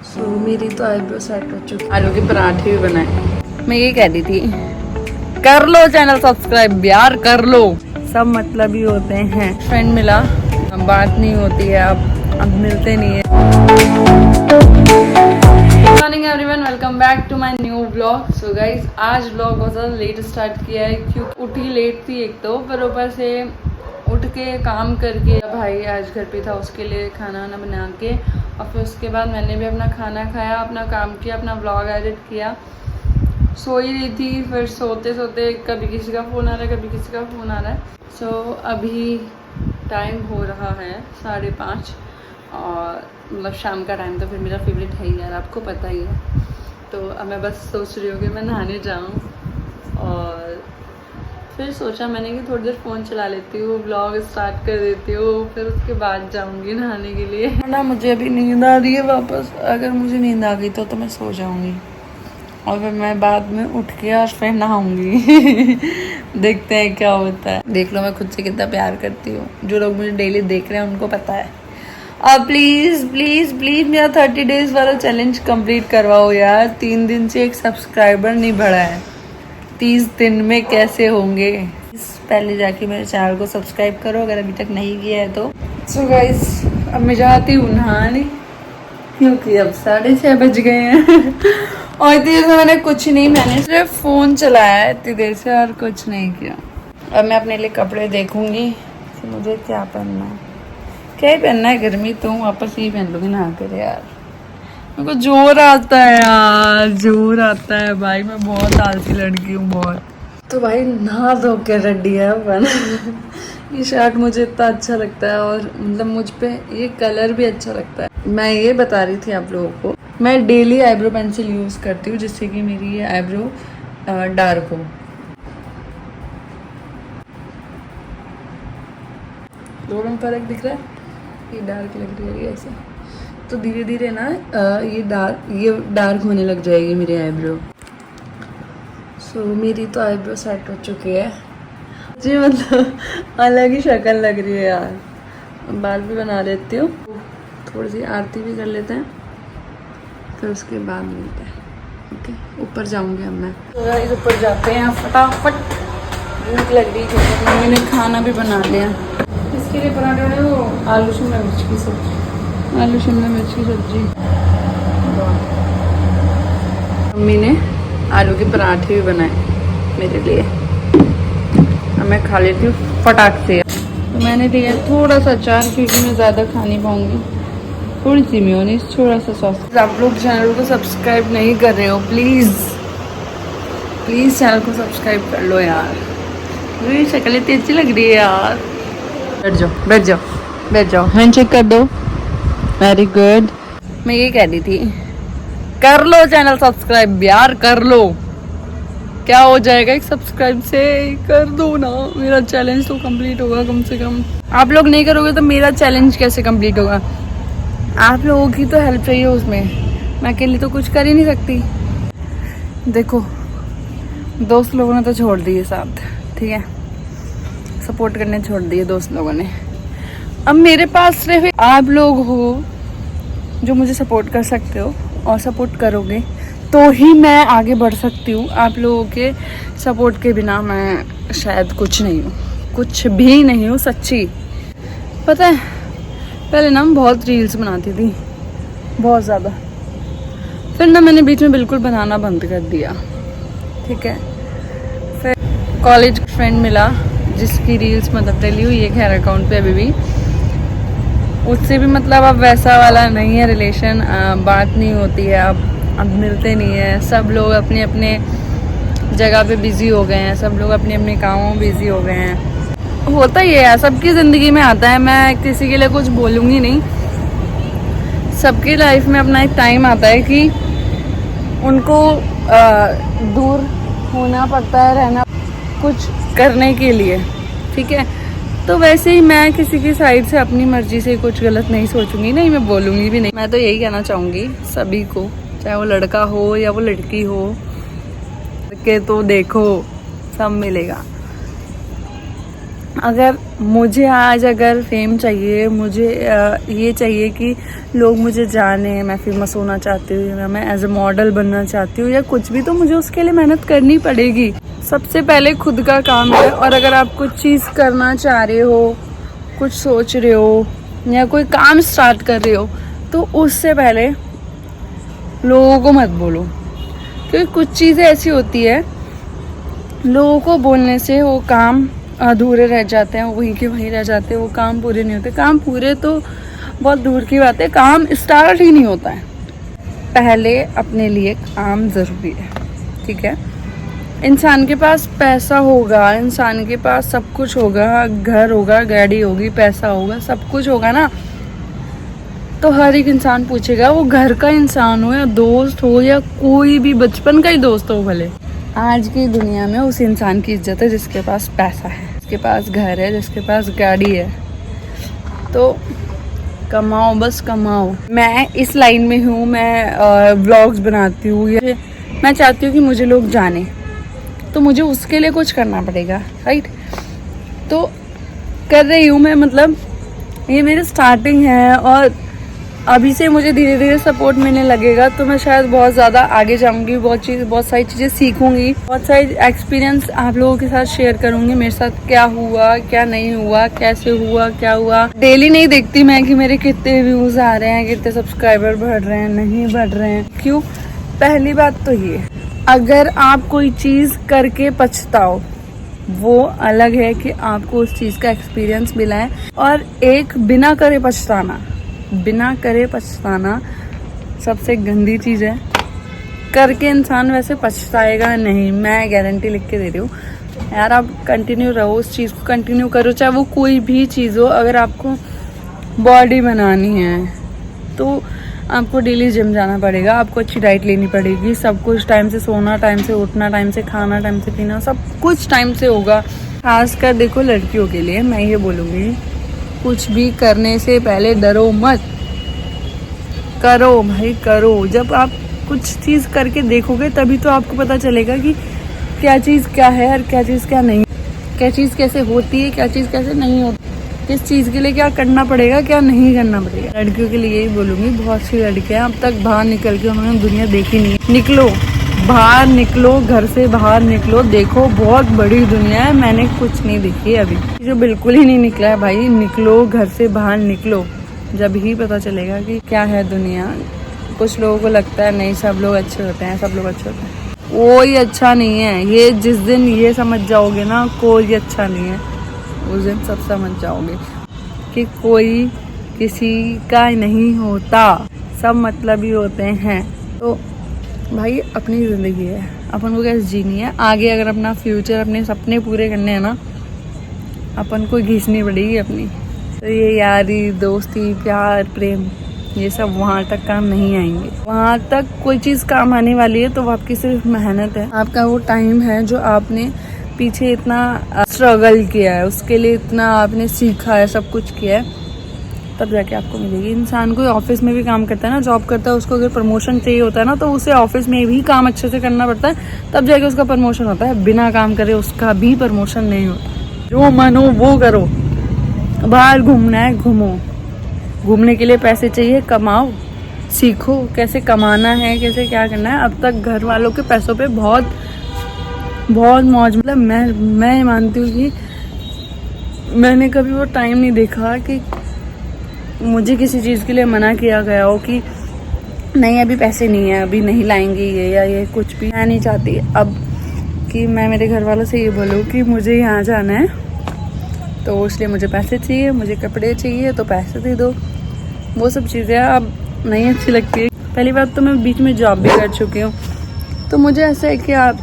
मेरी तो eyebrow set हो चुकी। आलू के पराठे भी बनाए। मैं ये कह रही थी, कर लो चैनल सब्सक्राइब यार, कर लो। सब मतलब ही होते हैं। फ्रेंड मिला, बात नहीं होती है, अब मिलते नहीं है। Good morning everyone, welcome back to my new vlog. So guys, आज व्लॉग बहुत ज़्यादा लेट स्टार्ट किया है क्योंकि उठी लेट थी एक तो, पर ऊपर से उठ के काम करके भाई आज घर पे था, उसके लिए खाना वाना बना के, और फिर उसके बाद मैंने भी अपना खाना खाया, अपना काम किया, अपना व्लॉग एडिट किया। सो ही रही थी, फिर सोते सोते कभी किसी का फ़ोन आ रहा है, कभी किसी का फ़ोन आ रहा है। सो अभी टाइम हो रहा है 5:30 और मतलब शाम का टाइम तो फिर मेरा फेवरेट है ही यार, आपको पता ही है। तो अब मैं बस सोच रही हूँ कि मैं नहाने जाऊँ, और फिर सोचा मैंने कि थोड़ी देर फ़ोन चला लेती हूँ, व्लॉग स्टार्ट कर देती हूँ, फिर उसके बाद जाऊँगी नहाने के लिए। ना मुझे अभी नींद आ रही है वापस, अगर मुझे नींद आ गई तो मैं सो जाऊँगी और फिर मैं बाद में उठ के और फिर नहाऊंगी। देखते हैं क्या होता है। देख लो मैं खुद से कितना प्यार करती हूँ। जो लोग मुझे डेली देख रहे हैं उनको पता है। अब प्लीज़ प्लीज़ प्लीज़ मेरा 30 डेज़ वाला चैलेंज कंप्लीट करवाओ यार। 3 दिन से एक सब्सक्राइबर नहीं बढ़ा है, 30 दिन में कैसे होंगे। पहले जाके मेरे चैनल को सब्सक्राइब करो अगर अभी तक नहीं किया है तो। सो गाइस, अब मैं जाती हूँ नहाने क्योंकि अब 6:30 बज गए हैं। और इतनी देर से मैंने कुछ नहीं, मैंने सिर्फ फ़ोन चलाया है इतनी देर से और कुछ नहीं किया। अब मैं अपने लिए कपड़े देखूंगी कि मुझे क्या पहनना है। क्या ही पहनना है, गर्मी तो वापस यही पहन लूँगी नहा कर यार। मेरे को जोर आता है यार, जोर आता है भाई। मैं बहुत आलसी लड़की हूँ बहुत। तो भाई नहा धो के रेडी है अपन। ये शर्ट मुझे इतना अच्छा लगता है और मतलब मुझ पे ये कलर भी अच्छा लगता है। मैं ये बता रही थी आप लोगों को, मैं डेली आईब्रो पेंसिल यूज़ करती हूँ जिससे कि मेरी ये आईब्रो डार्क हो। दोनों में फर्क दिख रहा है, ये डार्क लग रही है ऐसे, तो धीरे धीरे ना ये डार्क होने लग जाएगी मेरी आईब्रो। सो मेरी तो आईब्रो सेट हो चुकी है जी, मतलब अलग ही शक्ल लग रही है यार। बाल भी बना लेती हूँ, थोड़ी सी आरती भी कर लेते हैं, फिर उसके बाद मिलते हैं। ओके, ऊपर जाऊँगी अब मैं। तो ऊपर जाते हैं फटाफट, भूख लग रही है। मम्मी ने खाना भी बना लिया। इसके लिए पराठे बने, वो आलू शिमला मिर्च की सब्जी, आलू शिमला मिर्च की सब्जी। मम्मी ने आलू के पराठे भी बनाए मेरे लिए, अब मैं खा लेती हूँ फटाक से। तो मैंने लिया थोड़ा सा अचार क्योंकि मैं ज़्यादा खा नहीं पाऊँगी, थोड़ी सी मेयोनीज, थोड़ा सा सॉस। आप लोग चैनल को सब्सक्राइब नहीं कर रहे हो, प्लीज़ प्लीज़ चैनल को सब्सक्राइब कर लो यार। मेरी शक्ल इतनी अच्छी लग रही है यार। बैठ जाओ बैठ जाओ बैठ जाओ, हैंडशेक कर दो। Very good. मैं ये कह रही थी, कर लो चैनल सब्सक्राइब यार, कर लो। क्या हो जाएगा एक सब्सक्राइब से, कर दो ना। मेरा चैलेंज तो कंप्लीट होगा कम से कम। आप लोग नहीं करोगे तो मेरा चैलेंज कैसे कंप्लीट होगा। आप लोगों की तो हेल्प चाहिए उसमें, मैं अकेली तो कुछ कर ही नहीं सकती। देखो दोस्त लोगों ने तो छोड़ दिए साथ, ठीक है, सपोर्ट करने छोड़ दिए दोस्त लोगों ने। अब मेरे पास सिर्फ आप लोग हो जो मुझे सपोर्ट कर सकते हो, और सपोर्ट करोगे तो ही मैं आगे बढ़ सकती हूँ। आप लोगों के सपोर्ट के बिना मैं शायद कुछ नहीं हूँ, कुछ भी नहीं हूँ सच्ची। पता है पहले ना मैं बहुत रील्स बनाती थी, बहुत ज़्यादा, फिर ना मैंने बीच में बिल्कुल बनाना बंद कर दिया, ठीक है। फिर कॉलेज फ्रेंड मिला जिसकी रील्स मतलब डली हुई है खैर अकाउंट पे अभी भी, उससे भी मतलब अब वैसा वाला नहीं है रिलेशन, बात नहीं होती है, अब मिलते नहीं है। सब लोग अपने अपने जगह पे बिज़ी हो गए हैं, सब लोग अपने अपने कामों में बिज़ी हो गए हैं। होता ही है यार, सबकी ज़िंदगी में आता है, मैं किसी के लिए कुछ बोलूँगी नहीं। सबकी लाइफ में अपना एक टाइम आता है कि उनको दूर होना पड़ता है, रहना कुछ करने के लिए, ठीक है। तो वैसे ही मैं किसी की साइड से अपनी मर्जी से कुछ गलत नहीं सोचूंगी, नहीं मैं बोलूँगी भी नहीं। मैं तो यही कहना चाहूँगी सभी को, चाहे वो लड़का हो या वो लड़की हो, के तो देखो सब मिलेगा। अगर मुझे आज अगर फेम चाहिए, मुझे ये चाहिए कि लोग मुझे जाने, मैं फेमस होना चाहती हूँ या मैं एज ए मॉडल बनना चाहती हूँ या कुछ भी, तो मुझे उसके लिए मेहनत करनी पड़ेगी। सबसे पहले खुद का काम है। और अगर आप कुछ चीज़ करना चाह रहे हो, कुछ सोच रहे हो या कोई काम स्टार्ट कर रहे हो, तो उससे पहले लोगों को मत बोलो, क्योंकि कुछ चीज़ें ऐसी होती है लोगों को बोलने से वो काम अधूरे रह जाते हैं, वहीं के वहीं रह जाते हैं, वो काम पूरे नहीं होते। काम पूरे तो बहुत दूर की बात है, काम स्टार्ट ही नहीं होता है। पहले अपने लिए काम ज़रूरी है, ठीक है। इंसान के पास पैसा होगा, इंसान के पास सब कुछ होगा, घर होगा, गाड़ी होगी, पैसा होगा, सब कुछ होगा ना, तो हर एक इंसान पूछेगा, वो घर का इंसान हो या दोस्त हो या कोई भी बचपन का ही दोस्त हो भले। आज की दुनिया में उस इंसान की इज्जत है जिसके पास पैसा है, जिसके पास घर है, जिसके पास गाड़ी है। तो कमाओ, बस कमाओ। मैं इस लाइन में हूँ, मैं व्लॉग्स बनाती हूँ, मैं चाहती हूँ कि मुझे लोग जाने, तो मुझे उसके लिए कुछ करना पड़ेगा, राइट। तो कर रही हूँ मैं, मतलब ये मेरी स्टार्टिंग है और अभी से मुझे धीरे धीरे सपोर्ट मिलने लगेगा तो मैं शायद बहुत ज़्यादा आगे जाऊंगी, बहुत सारी चीज़ें सीखूंगी, बहुत सारी एक्सपीरियंस आप लोगों के साथ शेयर करूंगी। मेरे साथ क्या हुआ, क्या नहीं हुआ, कैसे हुआ, क्या हुआ। डेली नहीं देखती मैं कि मेरे कितने व्यूज़ आ रहे हैं, कितने सब्सक्राइबर बढ़ रहे हैं, नहीं बढ़ रहे हैं, क्यों। पहली बात तो ये, अगर आप कोई चीज़ करके पछताओ, वो अलग है कि आपको उस चीज़ का एक्सपीरियंस मिला है, और एक बिना करे पछताना सबसे गंदी चीज़ है। करके इंसान वैसे पछताएगा नहीं, मैं गारंटी लिख के दे रही हूँ यार। आप कंटिन्यू रहो, उस चीज़ को कंटिन्यू करो, चाहे वो कोई भी चीज़ हो। अगर आपको बॉडी बनानी है तो आपको डेली जिम जाना पड़ेगा, आपको अच्छी डाइट लेनी पड़ेगी, सब कुछ टाइम से सोना, टाइम से उठना, टाइम से खाना, टाइम से पीना, सब कुछ टाइम से होगा। खासकर देखो लड़कियों के लिए मैं ये बोलूँगी, कुछ भी करने से पहले डरो मत, करो भाई करो। जब आप कुछ चीज़ करके देखोगे तभी तो आपको पता चलेगा कि क्या चीज़ क्या है और क्या चीज़ क्या नहीं, क्या चीज़ कैसे होती है, क्या चीज़ कैसे नहीं होती, किस चीज़ के लिए क्या करना पड़ेगा, क्या नहीं करना पड़ेगा। लड़कियों के लिए यही बोलूँगी, बहुत सी लड़कियाँ अब तक बाहर निकल के उन्होंने दुनिया देखी नहीं है। निकलो बाहर, निकलो घर से बाहर निकलो, देखो बहुत बड़ी दुनिया है। मैंने कुछ नहीं देखी अभी, जो बिल्कुल ही नहीं निकला है भाई। निकलो घर से बाहर निकलो, जब ही पता चलेगा कि क्या है दुनिया। कुछ लोगों को लगता है नहीं सब लोग अच्छे होते हैं, सब लोग अच्छे होते हैं, कोई अच्छा नहीं है। ये जिस दिन ये समझ जाओगे ना कोई अच्छा नहीं है, उस दिन सब समझ जाओगे कि कोई किसी का नहीं होता, सब मतलबी होते हैं। तो भाई अपनी ज़िंदगी है, अपन को कैसे जीनी है। आगे अगर अपना फ्यूचर, अपने सपने पूरे करने हैं ना, अपन को घिसनी पड़ेगी अपनी। तो ये यारी, दोस्ती, प्यार, प्रेम, ये सब वहाँ तक काम नहीं आएंगे। वहाँ तक कोई चीज़ काम आने वाली है तो वो आपकी सिर्फ मेहनत है, आपका वो टाइम है जो आपने पीछे इतना स्ट्रगल किया है, उसके लिए इतना आपने सीखा है, सब कुछ किया है, तब जाके आपको मिलेगी। इंसान कोई ऑफिस में भी काम करता है ना, जॉब करता है, उसको अगर प्रमोशन चाहिए होता है ना तो उसे ऑफिस में भी काम अच्छे से करना पड़ता है, तब जाके उसका प्रमोशन होता है। बिना काम करे उसका भी प्रमोशन नहीं होता। जो मन हो वो करो, बाहर घूमना है घूमो, घूमने के लिए पैसे चाहिए, कमाओ, सीखो कैसे कमाना है, कैसे क्या करना है। अब तक घर वालों के पैसों पे बहुत मौज, मतलब मैं मानती हूँ कि मैंने कभी वो टाइम नहीं देखा कि मुझे किसी चीज़ के लिए मना किया गया हो कि नहीं अभी पैसे नहीं है, अभी नहीं लाएंगे ये या ये कुछ भी। मैं नहीं चाहती अब कि मैं मेरे घर वालों से ये बोलूँ कि मुझे यहाँ जाना है तो इसलिए मुझे पैसे चाहिए, मुझे कपड़े चाहिए तो पैसे दे दो। वो सब चीज़ें अब नहीं अच्छी लगती है। पहली बात तो मैं बीच में जॉब भी कर चुकी हूँ, तो मुझे ऐसा है कि आप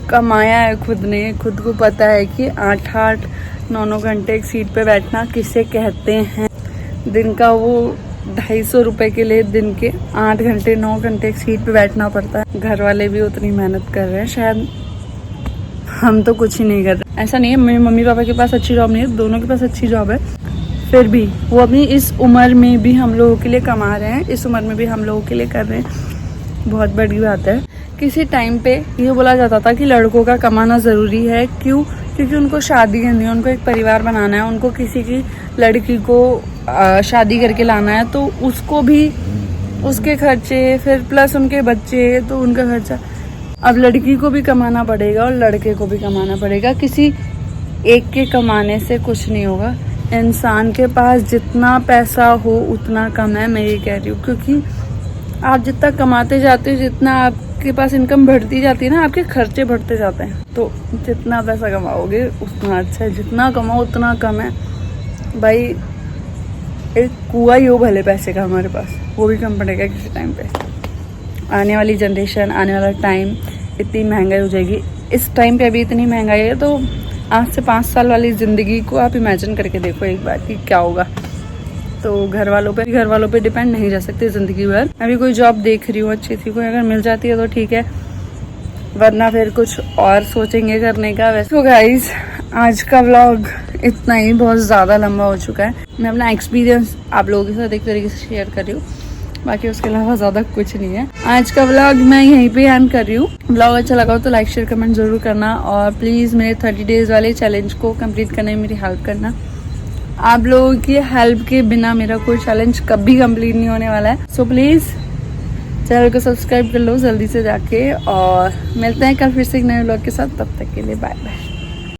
कमाया है खुद ने, खुद को पता है कि 8-8, 9-9 घंटे एक सीट पे बैठना किसे कहते हैं। दिन का वो 250 रुपये के लिए दिन के 8 घंटे 9 घंटे एक सीट पे बैठना पड़ता है। घर वाले भी उतनी मेहनत कर रहे हैं, शायद हम तो कुछ ही नहीं कर रहे। ऐसा नहीं है मेरे मम्मी पापा के पास अच्छी जॉब नहीं है, दोनों के पास अच्छी जॉब है, फिर भी वो अपनी इस उम्र में भी हम लोगों के लिए कमा रहे हैं, इस उम्र में भी हम लोगों के लिए कर रहे हैं। बहुत बड़ी बात है। किसी टाइम पे ये बोला जाता था कि लड़कों का कमाना ज़रूरी है, क्यों क्योंकि उनको शादी करनी है, उनको एक परिवार बनाना है, उनको किसी की लड़की को शादी करके लाना है, तो उसको भी उसके खर्चे, फिर प्लस उनके बच्चे, तो उनका खर्चा। अब लड़की को भी कमाना पड़ेगा और लड़के को भी कमाना पड़ेगा। किसी एक के कमाने से कुछ नहीं होगा। इंसान के पास जितना पैसा हो उतना कम है, मैं ये कह रही हूँ, क्योंकि आप जितना कमाते जाते हो, जितना आपके पास इनकम बढ़ती जाती है ना, आपके खर्चे बढ़ते जाते हैं। तो जितना पैसा कमाओगे उतना अच्छा है, जितना कमाओ उतना कम है भाई। एक कुआं ही हो भले पैसे का हमारे पास, वो भी कम पड़ेगा किसी टाइम पे। आने वाली जनरेशन, आने वाला टाइम, इतनी महंगाई हो जाएगी। इस टाइम पे अभी इतनी महंगाई है, तो आज से 5 साल वाली ज़िंदगी को आप इमेजिन करके देखो एक बार कि क्या होगा। तो घर वालों पे डिपेंड नहीं रह सकते ज़िंदगी भर। अभी कोई जॉब देख रही हूँ अच्छी थी, कोई अगर मिल जाती है तो ठीक है, वरना फिर कुछ और सोचेंगे करने का। वैसे तो गाइस, आज का व्लॉग इतना ही, बहुत ज़्यादा लंबा हो चुका है। मैं अपना एक्सपीरियंस आप लोगों के साथ एक तरीके से शेयर कर रही हूँ, बाकी उसके अलावा ज़्यादा कुछ नहीं है। आज का व्लॉग मैं यहीं पे एंड कर रही हूँ। व्लॉग अच्छा लगा हो तो लाइक शेयर कमेंट ज़रूर करना, और प्लीज़ मेरे 30 डेज़ वाले चैलेंज को कंप्लीट करने में मेरी हेल्प करना। आप लोगों की हेल्प के बिना मेरा कोई चैलेंज कभी कंप्लीट नहीं होने वाला है। सो प्लीज़ चैनल को सब्सक्राइब कर लो जल्दी से जाके, और मिलते हैं कल फिर से एक नए व्लॉग के साथ। तब तक के लिए बाय बाय।